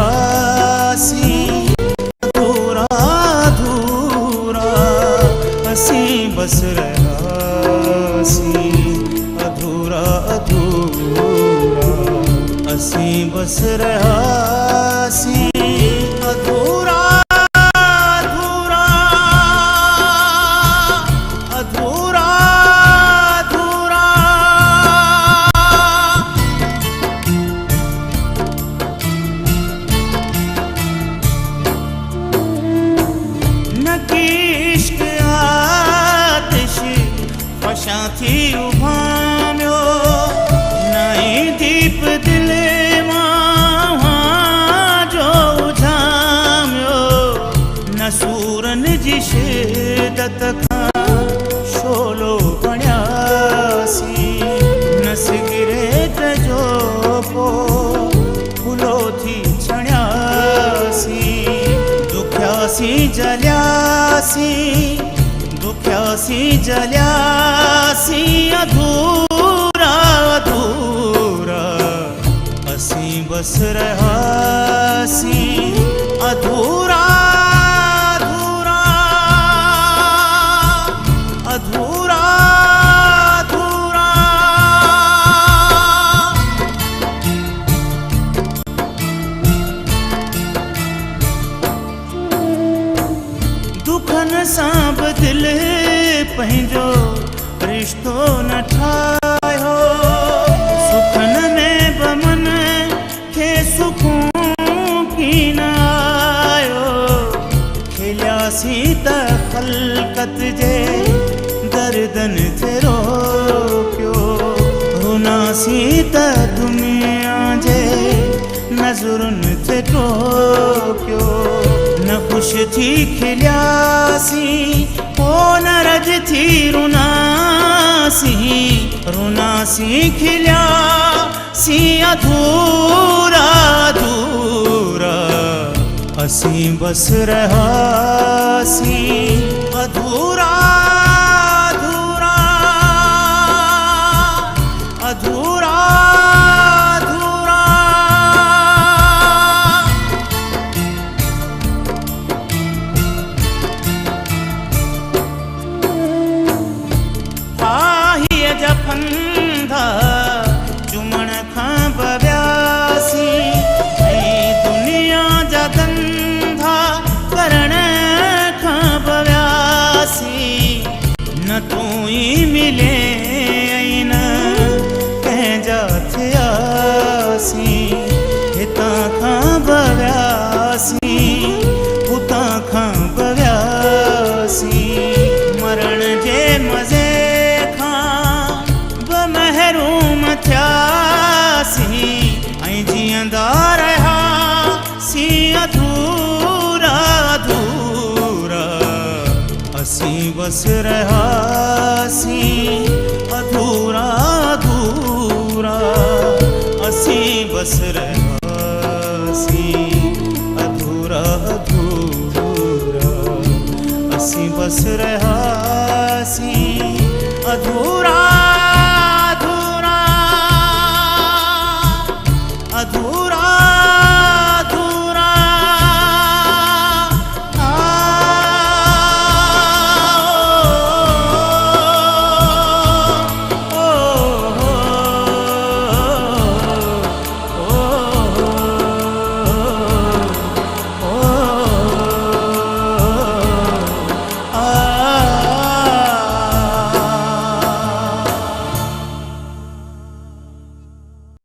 रहासी अधूरा अधूरा असी बस रहासी अधूरा अधूरा असी बस रहासी अधूरा अधूरा अधूरा अधूरा न की इश्क आतिश फशा थी उभाम्यो नई दीप दिल सूरन जी शिदत खां शोलो बणियासी न सिगरेट जो पो फुलो थी छणियासी दुखियासी जलियासी अधूरा अधूरा असी बस रहासी अधूरा अधूरा अधूरा दुखन सां बि दिल पंहिंजो रिश्तो न ठाहियो सुखन में बि मन खे सुकून की न आयो खिलियासीं त ख़ल्क़त जे दर्दन थे रोकियो रुनासी त दुनिया जे नज़रुन थे टोकियो न ख़ुश थी खिलियासी ओ न रज थी रुनासी खिलियासी अधूरा अधूरा असी बस रहासी अधूरा अधूरा अधूरा आहीअ जा फंदा चुमण खां बव्यासी ऐं दुनिया जा धंधा करण खां बव्यासी न तूं ई मिले हितां खां बव्यासी हुतां खां बव्यासी मरण जे मज़े खां बि महरूम थियासी ऐं जीअंदा रहियासी अधूरा अधूरा असी बस रहासी अधूरा अधूरा असी बस रहासी अधूरा अधूरा असी बस रहासी अधूरा